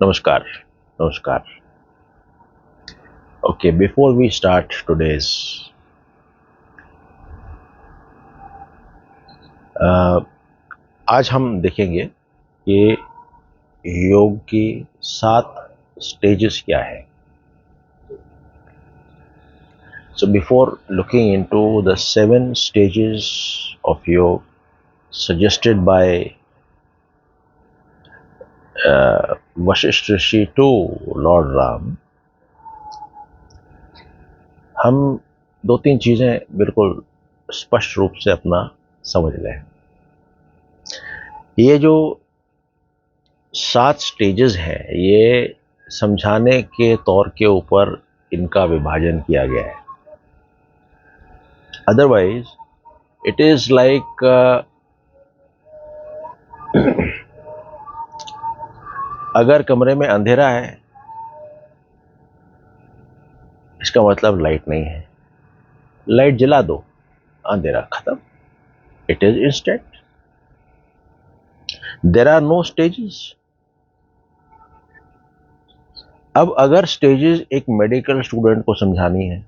Namaskar. Namaskar. Okay, before we start today's, आज हम देखेंगे कि योग की 7 स्टेजेस क्या है. So before looking into the 7 stages of yoga suggested by Vasisht Rishi to Lord Ram, हम 2-3 चीजें बिल्कुल स्पष्ट रूप से अपना समझ लें. ये जो 7 स्टेजेस हैं, ये समझाने के तौर के ऊपर इनका विभाजन किया गया है. अदरवाइज इट इज लाइक अगर कमरे में अंधेरा है, इसका मतलब लाइट नहीं है. लाइट जला दो, अंधेरा खत्म. It is instant. There are no stages. अब अगर स्टेजेस एक मेडिकल स्टूडेंट को समझानी है,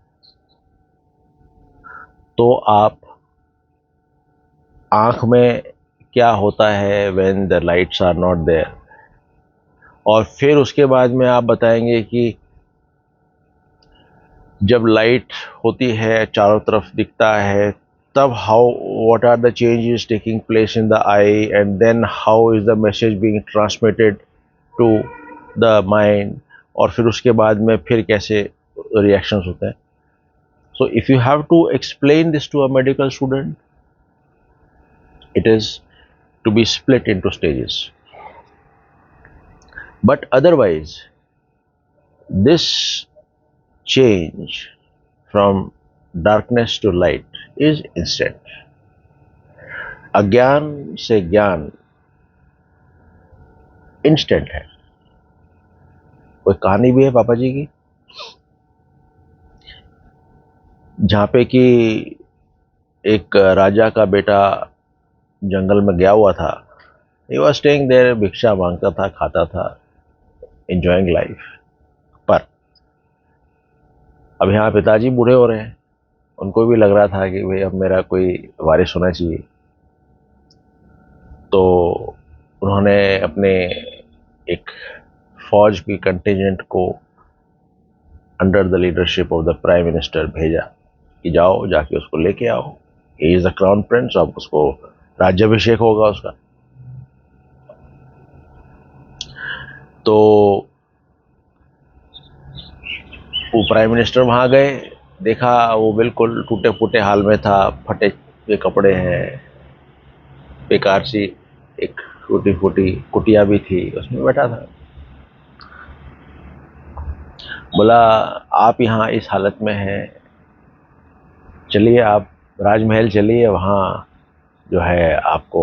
तो आप आंख में क्या होता है when the lights are not there, और फिर उसके बाद में आप बताएंगे कि जब लाइट होती है, चारों तरफ दिखता है, तब how what are the changes taking place in the eye, and then how is the message being transmitted to the mind, और फिर उसके बाद में फिर कैसे रिएक्शंस होते हैं. So if you have to explain this to a medical student, it is to be split into stages. But otherwise, this change from darkness to light is instant. अज्ञान से ज्ञान इंस्टेंट है. कोई कहानी भी है पापा जी की, जहाँ पे कि एक राजा का बेटा जंगल में गया हुआ था. He was staying there, भिक्षा मांगता था, खाता था, enjoying life. पर अब यहाँ पिताजी बूढ़े हो रहे हैं, उनको भी लग रहा था कि भाई अब मेरा कोई वारिस होना चाहिए. तो उन्होंने अपने एक फौज की कंटिजेंट को under the leadership of the prime minister भेजा कि जाओ, जाके उसको लेके आओ. He is the crown Prince. अब उसको राज्याभिषेक होगा उसका. तो वो प्राइम मिनिस्टर वहां गए, देखा वो बिल्कुल टूटे फूटे हाल में था, फटे हुए कपड़े हैं, बेकार सी एक टूटी फूटी कुटिया भी थी, उसमें बैठा था. बोला, आप यहाँ इस हालत में हैं, चलिए आप राजमहल चलिए, वहाँ जो है आपको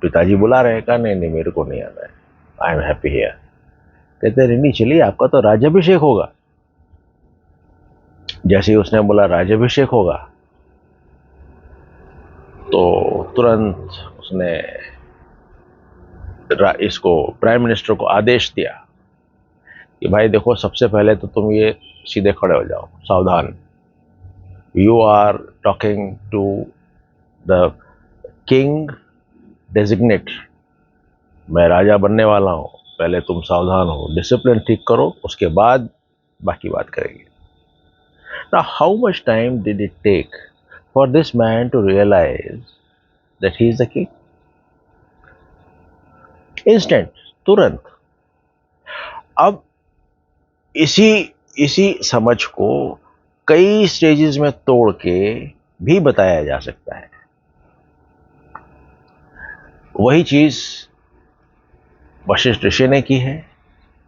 पिताजी बुला रहे हैं. कहा नहीं नहीं, मेरे को नहीं आना है, आई एम हैप्पी हियर. कहते नहीं चलिए, आपका तो राज्याभिषेक होगा. जैसे ही उसने बोला राज्याभिषेक होगा, तो तुरंत उसने इसको प्राइम मिनिस्टर को आदेश दिया कि भाई देखो, सबसे पहले तो तुम ये सीधे खड़े हो जाओ, सावधान. You are talking to the king designate. मैं राजा बनने वाला हूँ, पहले तुम सावधान हो, डिसिप्लिन ठीक करो, उसके बाद बाकी बात करेंगे. Now, how much time did it take for this man to realize that he is the king? Instant, तुरंत. अब इसी समझ को कई स्टेजेस में तोड़ के भी बताया जा सकता है. वही चीज वशिष्ठ ऋषि ने की है,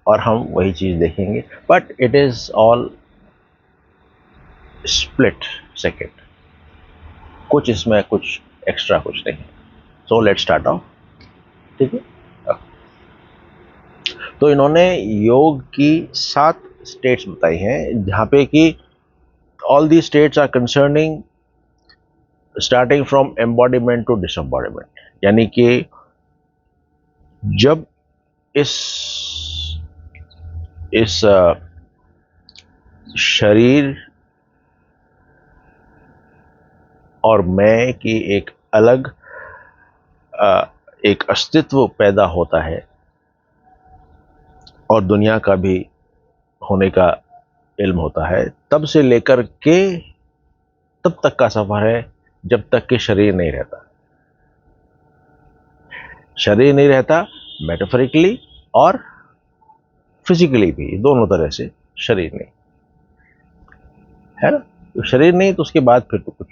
और हम वही चीज देखेंगे. But it is all split second. कुछ इसमें कुछ एक्स्ट्रा कुछ नहीं. So let's start of. ठीक है. तो इन्होंने योग की 7 स्टेट्स बताई हैं, जहाँ पे कि all the states are concerning starting from embodiment to disembodiment. यानी कि जब इस इस शरीर और मैं की एक अलग एक अस्तित्व पैदा होता है और दुनिया का भी होने का इल्म होता है, तब से लेकर के तब तक का सफर है जब तक कि शरीर नहीं रहता। शरीर नहीं रहता मेटाफोरिकली और फिजिकली भी, दोनों तरह से शरीर नहीं है ना। तो शरीर नहीं तो उसके बाद फिर तो कुछ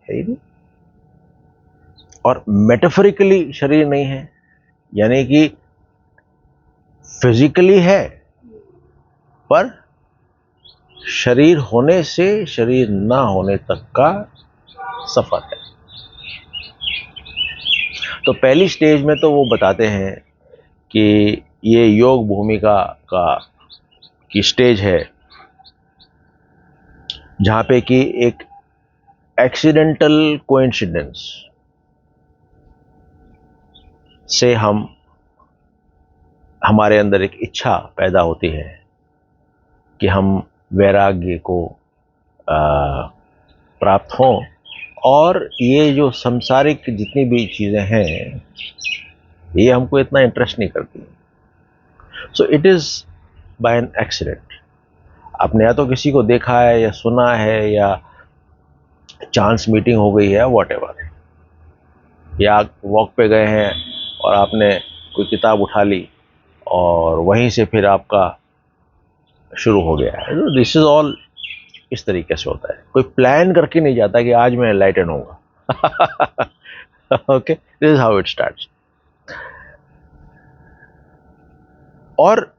है ही नहीं। और मेटाफोरिकली शरीर नहीं है, यानी कि फिजिकली है पर शरीर होने से शरीर ना होने तक का सफर है। तो पहली स्टेज में तो वो बताते हैं कि ये योग भूमिका का की स्टेज है जहां पे कि एक एक्सीडेंटल कोइंसिडेंस से हमारे अंदर एक इच्छा पैदा होती है कि हम वैराग्य को प्राप्त हों और ये जो सांसारिक जितनी भी चीज़ें हैं ये हमको इतना इंटरेस्ट नहीं करती। So it is by an accident. आपने या तो किसी को देखा है या सुना है या चांस मीटिंग हो गई है, व्हाटएवर, या वॉक पे गए हैं और आपने कोई किताब उठा ली और वहीं से फिर आपका शुरू हो गया है। दिस इज ऑल इस तरीके से होता है। कोई प्लान करके नहीं जाता कि आज मैं एनलाइटन होऊंगा। Okay, this is how it starts. और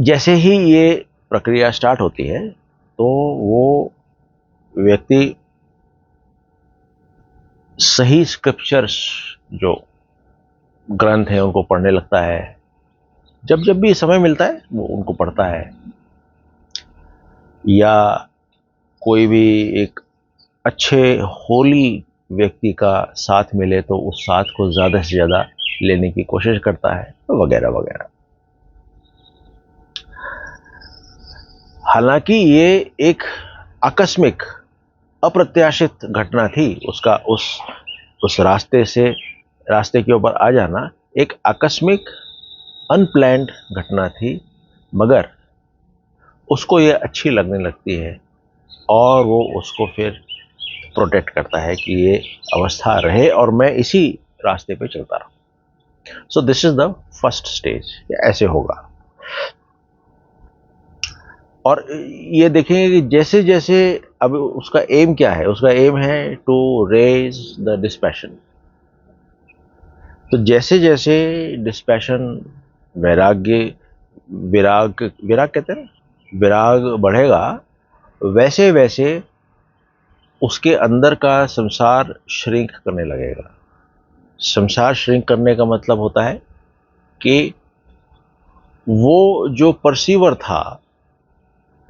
जैसे ही ये प्रक्रिया स्टार्ट होती है तो वो व्यक्ति सही स्क्रिप्चर्स जो ग्रंथ हैं उनको पढ़ने लगता है। जब जब भी समय मिलता है वो उनको पढ़ता है, या कोई भी एक अच्छे होली व्यक्ति का साथ मिले तो उस साथ को ज़्यादा से ज़्यादा लेने की कोशिश करता है, वगैरह वगैरह। हालांकि ये एक आकस्मिक अप्रत्याशित घटना थी, उसका उस रास्ते के ऊपर आ जाना एक आकस्मिक अनप्लैन्ड घटना थी, मगर उसको ये अच्छी लगने लगती है और वो उसको फिर प्रोटेक्ट करता है कि ये अवस्था रहे और मैं इसी रास्ते पे चलता रहूं। सो this is the first stage, ऐसे होगा। और ये देखेंगे कि जैसे जैसे अब उसका एम क्या है, उसका एम है टू रेज द डिस्पैशन। तो जैसे जैसे डिस्पैशन, वैराग्य, विराग कहते हैं ना, विराग बढ़ेगा, वैसे वैसे उसके अंदर का संसार श्रिंक करने लगेगा। संसार श्रिंक करने का मतलब होता है कि वो जो परसीवर था,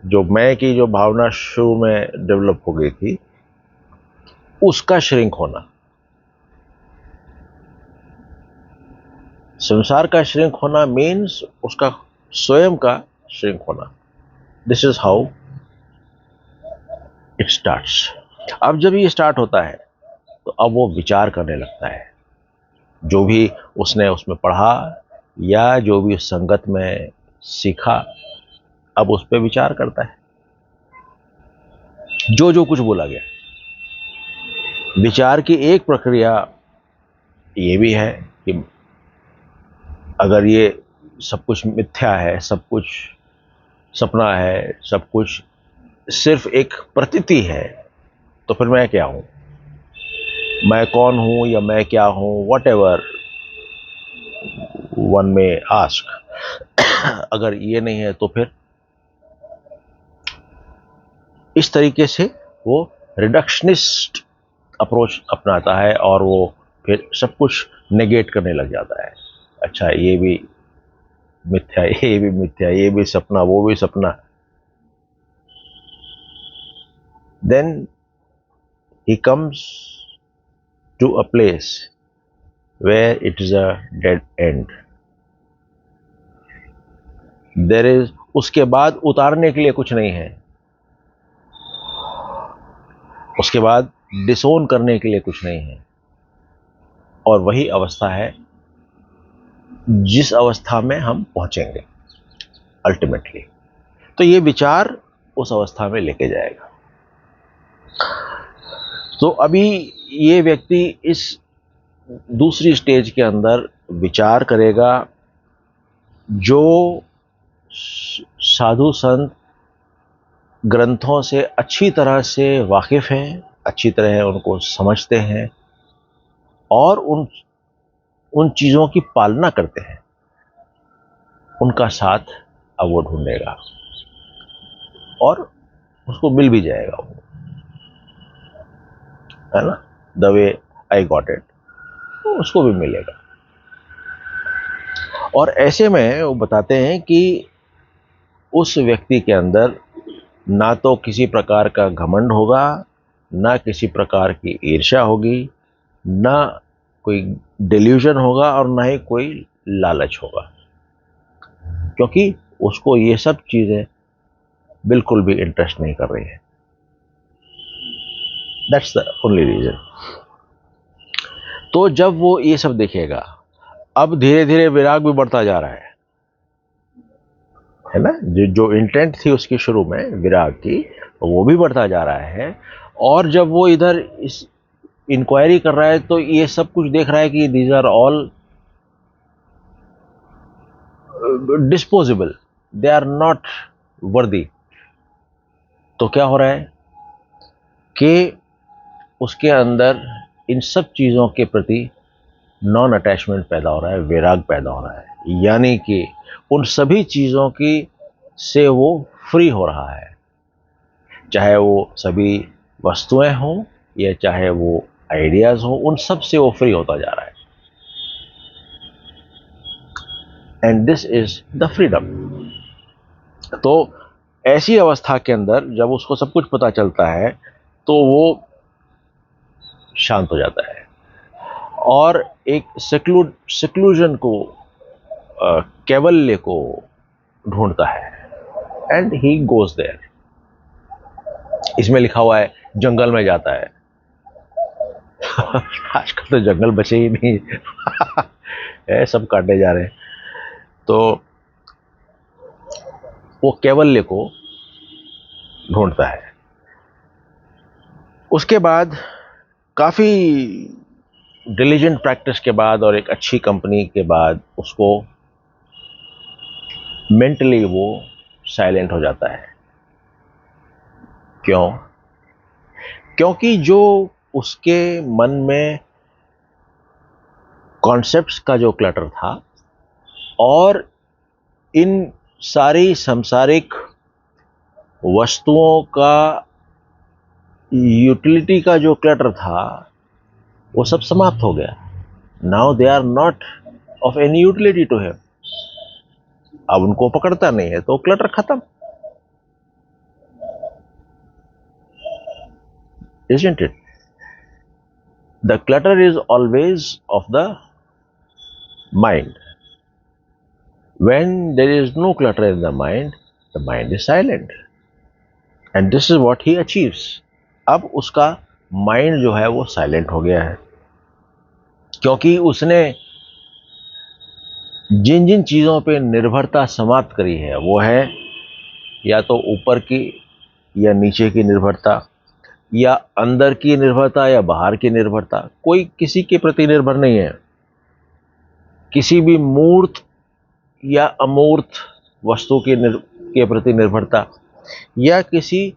जो मैं की जो भावना शुरू में डेवलप हो गई थी, उसका श्रिंक होना। संसार का श्रिंक होना मीन्स उसका स्वयं का श्रिंक होना। This is how it starts. अब जब ये स्टार्ट होता है तो अब वो विचार करने लगता है, जो भी उसने उसमें पढ़ा या जो भी उस संगत में सीखा, अब उस पर विचार करता है। जो जो कुछ बोला गया, विचार की एक प्रक्रिया ये भी है कि अगर ये सब कुछ मिथ्या है, सब कुछ सपना है, सब कुछ सिर्फ एक प्रतीति है, तो फिर मैं क्या हूं, मैं कौन हूं या मैं क्या हूं, वट एवर वन में आस्क। अगर ये नहीं है तो फिर इस तरीके से वो रिडक्शनिस्ट अप्रोच अपनाता है और वो फिर सब कुछ नेगेट करने लग जाता है। अच्छा, ये भी मिथ्या, ये भी मिथ्या, ये भी सपना, वो भी सपना। Then he comes to a place where it is a dead end. There is, उसके बाद उतारने के लिए कुछ नहीं है, उसके बाद डिसोन करने के लिए कुछ नहीं है। और वही अवस्था है जिस अवस्था में हम पहुंचेंगे अल्टीमेटली। तो ये विचार उस अवस्था में लेके जाएगा। तो अभी ये व्यक्ति इस दूसरी स्टेज के अंदर विचार करेगा, जो साधु संत ग्रंथों से अच्छी तरह से वाकिफ हैं, अच्छी तरह उनको समझते हैं और उन उन चीज़ों की पालना करते हैं, उनका साथ अब वो ढूंढेगा और उसको मिल भी जाएगा वो, है ना, the way I got it, तो उसको भी मिलेगा। और ऐसे में वो बताते हैं कि उस व्यक्ति के अंदर ना तो किसी प्रकार का घमंड होगा, ना किसी प्रकार की ईर्ष्या होगी, ना कोई डिल्यूजन होगा और ना ही कोई लालच होगा, क्योंकि उसको ये सब चीज़ें बिल्कुल भी इंटरेस्ट नहीं कर रही है। That's the only reason. तो जब वो ये सब देखेगा, अब धीरे धीरे विराग भी बढ़ता जा रहा है ना, जो इंटेंट थी उसकी शुरू में विराग की, वो भी बढ़ता जा रहा है। और जब वो इधर इस इंक्वायरी कर रहा है तो ये सब कुछ देख रहा है कि these are all disposable, they are not worthy. तो क्या हो रहा है कि उसके अंदर इन सब चीज़ों के प्रति नॉन अटैचमेंट पैदा हो रहा है, वैराग पैदा हो रहा है, यानी कि उन सभी चीज़ों की से वो फ्री हो रहा है, चाहे वो सभी वस्तुएं हों या चाहे वो आइडियाज़ हों, उन सब से वो फ्री होता जा रहा है। And this is the freedom. तो ऐसी अवस्था के अंदर जब उसको सब कुछ पता चलता है तो वो शांत हो जाता है और एक सिक्लूजन को, कैवल्य को ढूंढता है। And he goes there. इसमें लिखा हुआ है जंगल में जाता है। आजकल तो जंगल बचे ही नहीं है, सब काटने जा रहे हैं। तो वो कैवल्य को ढूंढता है। उसके बाद काफ़ी डिलीजेंट प्रैक्टिस के बाद और एक अच्छी कंपनी के बाद उसको मेंटली वो साइलेंट हो जाता है। क्यों? क्योंकि जो उसके मन में कॉन्सेप्ट्स का जो क्लटर था और इन सारी सांसारिक वस्तुओं का यूटिलिटी का जो क्लटर था वो सब समाप्त हो गया। Now they are not of any utility to him. अब उनको पकड़ता नहीं है तो क्लटर खत्म। Isn't it? The clutter is always of the mind. When there is no clutter in the mind is silent. And this is what he achieves. अब उसका mind जो है वो साइलेंट हो गया है, क्योंकि उसने जिन जिन चीज़ों पे निर्भरता समाप्त करी है वो है या तो ऊपर की या नीचे की निर्भरता, या अंदर की निर्भरता या बाहर की निर्भरता। कोई किसी के प्रति निर्भर नहीं है। किसी भी मूर्त या अमूर्त वस्तु के प्रति निर्भरता, या किसी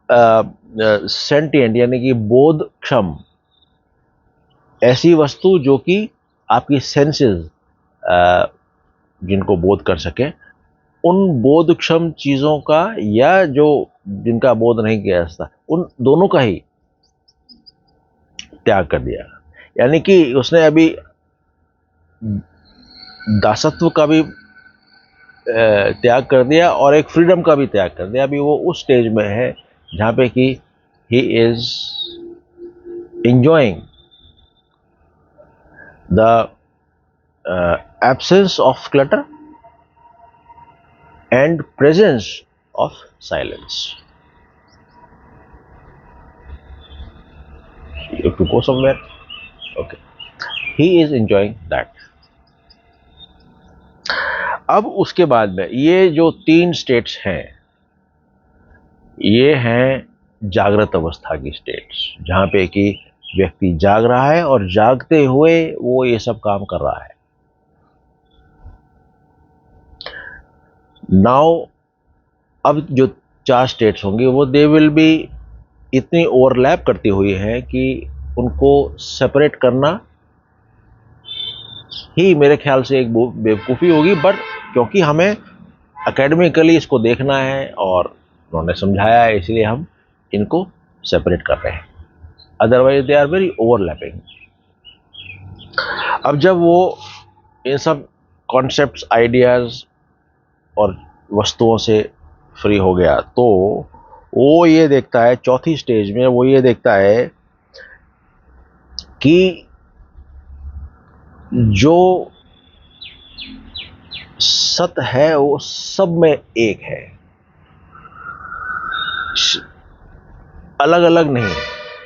सेंटिएंट यानी कि बोधक्षम ऐसी वस्तु जो कि आपकी सेंसेस जिनको बोध कर सके, उन बोधक्षम चीज़ों का या जो जिनका बोध नहीं किया जाता, उन दोनों का ही त्याग कर दिया। यानी कि उसने अभी दासत्व का भी त्याग कर दिया और एक फ्रीडम का भी त्याग कर दिया। अभी वो उस स्टेज में है जहाँ पे कि he is enjoying the absence of clutter and presence of silence. You have to go somewhere. Okay. He is enjoying that. अब उसके बाद में ये जो 3 स्टेट्स हैं, ये हैं जागृत अवस्था की स्टेट्स, जहाँ पे कि व्यक्ति जाग रहा है और जागते हुए वो ये सब काम कर रहा है। नाउ अब जो 4 स्टेट्स होंगी वो दे विल बी इतनी ओवरलैप करती हुई है कि उनको सेपरेट करना ही मेरे ख्याल से एक बेवकूफ़ी होगी, बट क्योंकि हमें एकेडमिकली इसको देखना है और उन्होंने समझाया है, इसलिए हम इनको सेपरेट कर रहे हैं, otherwise they are very overlapping. अब जब वो इन सब कॉन्सेप्ट्स, आइडियाज़ और वस्तुओं से फ्री हो गया तो वो ये देखता है, चौथी स्टेज में वो ये देखता है कि जो सत्य है वो सब में एक है, अलग अलग नहीं।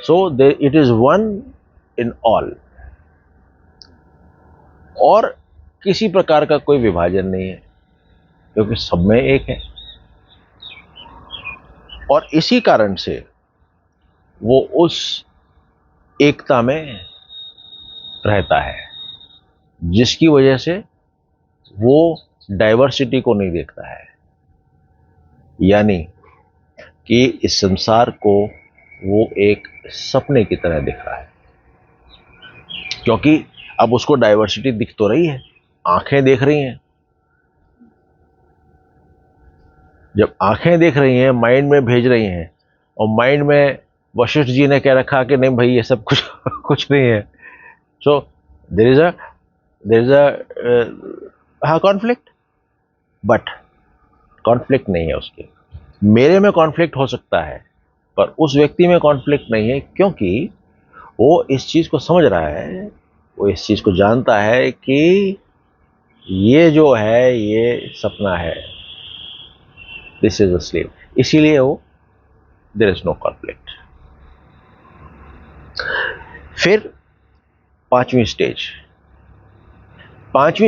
So it is one in all, और किसी प्रकार का कोई विभाजन नहीं है क्योंकि सब में एक है। और इसी कारण से वो उस एकता में रहता है, जिसकी वजह से वो डाइवर्सिटी को नहीं देखता है, यानी कि इस संसार को वो एक सपने की तरह दिख रहा है, क्योंकि अब उसको डाइवर्सिटी दिख तो रही है, आंखें देख रही हैं। जब आंखें देख रही हैं, माइंड में भेज रही हैं, और माइंड में वशिष्ठ जी ने कह रखा कि नहीं भाई ये सब कुछ नहीं है, so there is a conflict, but conflict नहीं है उसके। मेरे में कॉन्फ्लिक्ट हो सकता है पर उस व्यक्ति में कॉन्फ्लिक्ट नहीं है, क्योंकि वो इस चीज़ को समझ रहा है, वो इस चीज़ को जानता है कि ये जो है ये सपना है, दिस इज अ स्लीप, इसीलिए वो देयर इज नो कॉन्फ्लिक्ट। फिर पांचवी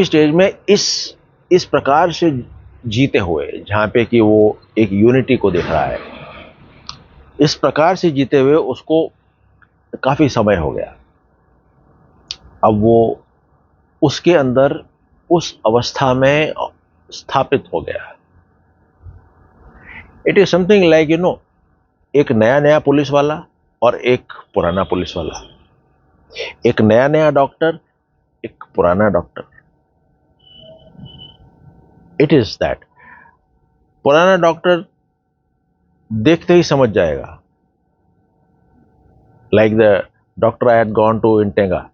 स्टेज में इस प्रकार से जीते हुए, जहां पे कि वो एक यूनिटी को देख रहा है, इस प्रकार से जीते हुए उसको काफी समय हो गया। अब वो उसके अंदर उस अवस्था में स्थापित हो गया। इट इज समथिंग लाइक एक नया पुलिस वाला और एक पुराना पुलिस वाला, एक नया डॉक्टर, एक पुराना डॉक्टर। इट इज दैट पुराना डॉक्टर देखते ही समझ जाएगा, like the doctor I had gone to इंटेगा।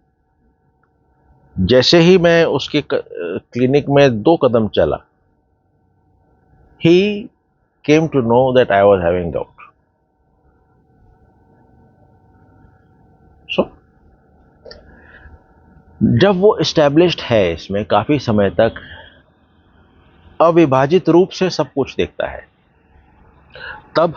जैसे ही मैं उसके क्लिनिक में 2 कदम चला, he came to know that I was having doubt. So जब वो एस्टैब्लिश्ड है, इसमें काफी समय तक अविभाजित रूप से सब कुछ देखता है, तब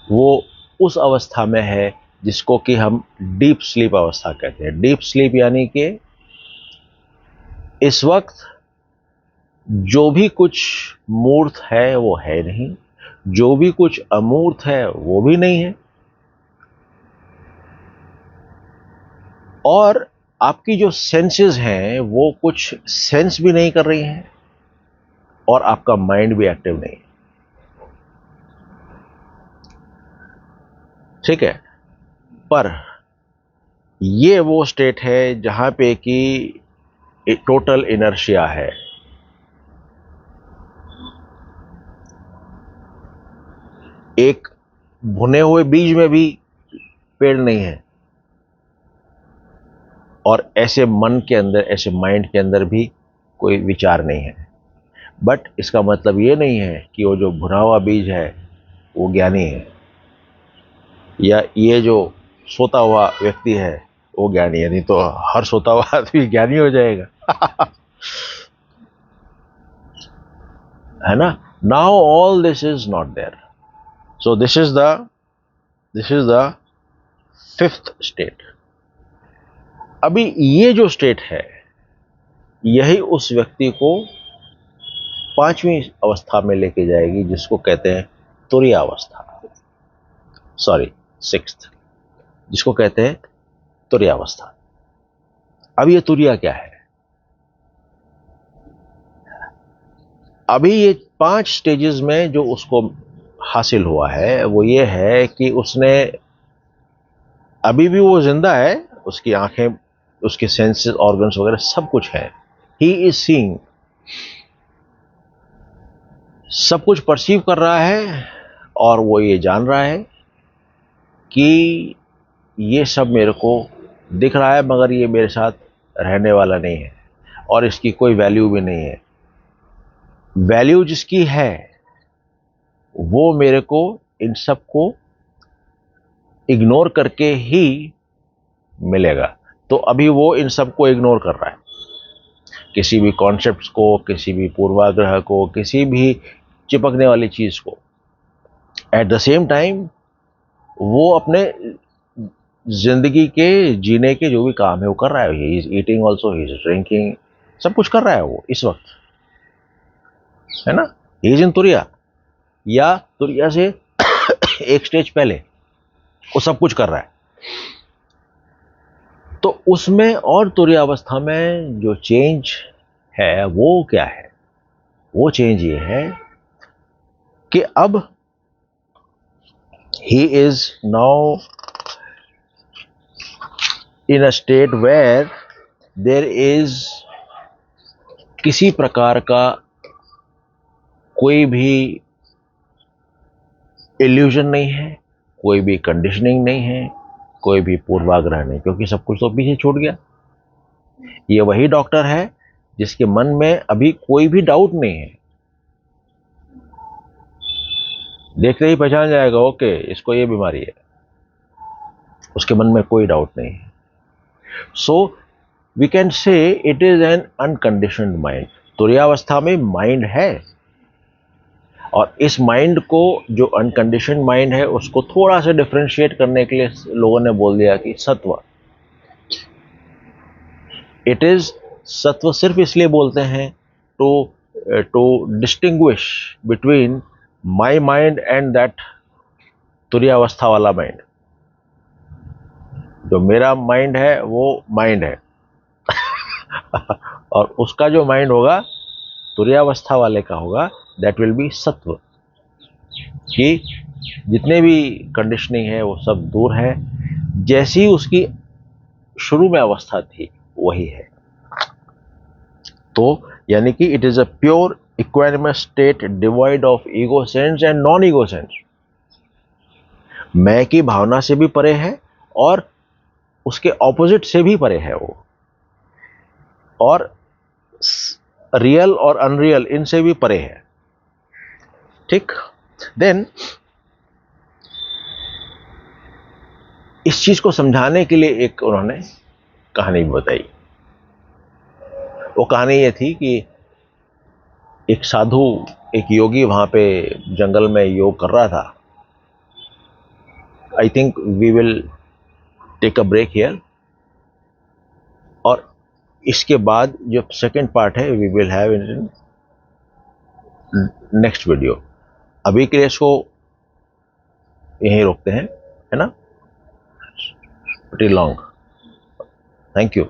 वो उस अवस्था में है जिसको कि हम डीप स्लीप अवस्था कहते हैं। डीप स्लीप यानी कि इस वक्त जो भी कुछ मूर्त है वो है नहीं, जो भी कुछ अमूर्त है वो भी नहीं है, और आपकी जो सेंसेस हैं वो कुछ सेंस भी नहीं कर रही हैं, और आपका माइंड भी एक्टिव नहीं है। ठीक है, पर ये वो स्टेट है जहां पे कि टोटल इनर्शिया है। एक भुने हुए बीज में भी पेड़ नहीं है, और ऐसे मन के अंदर, ऐसे माइंड के अंदर भी कोई विचार नहीं है। बट इसका मतलब ये नहीं है कि वो जो भुना हुआ बीज है वो ज्ञानी है, या ये जो सोता हुआ व्यक्ति है वो ज्ञानी है। नहीं तो हर सोता हुआ आदमी ज्ञानी हो जाएगा। है ना. Now all this is not there. So this is the fifth state. अभी ये जो स्टेट है यही उस व्यक्ति को पांचवी अवस्था में लेके जाएगी जिसको कहते हैं तुरीय अवस्था. सॉरी, सिक्स्थ, जिसको कहते हैं तुरीय अवस्था. अब ये तुरीय क्या है? अभी ये 5 स्टेजेस में जो उसको हासिल हुआ है वो ये है कि उसने, अभी भी वो जिंदा है, उसकी आंखें, उसके सेंसेस, ऑर्गन्स वगैरह सब कुछ है. ही इज सीइंग, सब कुछ परसीव कर रहा है और वो ये जान रहा है कि ये सब मेरे को दिख रहा है मगर ये मेरे साथ रहने वाला नहीं है और इसकी कोई वैल्यू भी नहीं है. वैल्यू जिसकी है वो मेरे को इन सब को इग्नोर करके ही मिलेगा. तो अभी वो इन सब को इग्नोर कर रहा है, किसी भी कॉन्सेप्ट्स को, किसी भी पूर्वाग्रह को, किसी भी चिपकने वाली चीज को. एट द सेम टाइम वो अपने जिंदगी के जीने के जो भी काम है वो कर रहा है. He is eating also, he is drinking, सब कुछ कर रहा है वो इस वक्त, है ना. ही इज इन तुरिया, या तुरिया से एक स्टेज पहले वो सब कुछ कर रहा है. तो उसमें और तुरीय अवस्था में जो चेंज है वो क्या है? वो चेंज ये है कि अब he is now in a state where there is किसी प्रकार का कोई भी इल्यूजन नहीं है, कोई भी कंडीशनिंग नहीं है, कोई भी पूर्वाग्रह नहीं, क्योंकि सब कुछ तो पीछे छूट गया. ये वही डॉक्टर है जिसके मन में अभी कोई भी डाउट नहीं है. देखते ही पहचान जाएगा, ओके इसको ये बीमारी है, उसके मन में कोई डाउट नहीं है. So we can say it is an unconditioned mind. तुरीयावस्था में माइंड है और इस माइंड को, जो अनकंडीशनड माइंड है, उसको थोड़ा सा डिफरेंशिएट करने के लिए लोगों ने बोल दिया कि सत्व. इट इज सत्व सिर्फ इसलिए बोलते हैं to distinguish between my mind and that तुरीयावस्था वाला माइंड. जो मेरा माइंड है वो माइंड है और उसका जो माइंड होगा तुरीयावस्था वाले का होगा, दैट विल बी सत्व. कि जितने भी कंडीशनिंग है वो सब दूर है, जैसी उसकी शुरू में अवस्था थी वही है. तो यानी कि it is a pure equanimous state devoid of ego sense and non ego sense. मैं की भावना से भी परे है और उसके ऑपोजिट से भी परे है वो, और रियल और अनरियल इनसे भी परे है. ठीक. देन इस चीज को समझाने के लिए एक उन्होंने कहानी बताई. वो कहानी ये थी कि एक साधु, एक योगी वहां पे जंगल में योग कर रहा था. I think we will take a break here, और इसके बाद जो सेकंड पार्ट है we will have in next video. अभी के लिए इसको यहीं रोकते हैं, है ना. Pretty long. Thank you.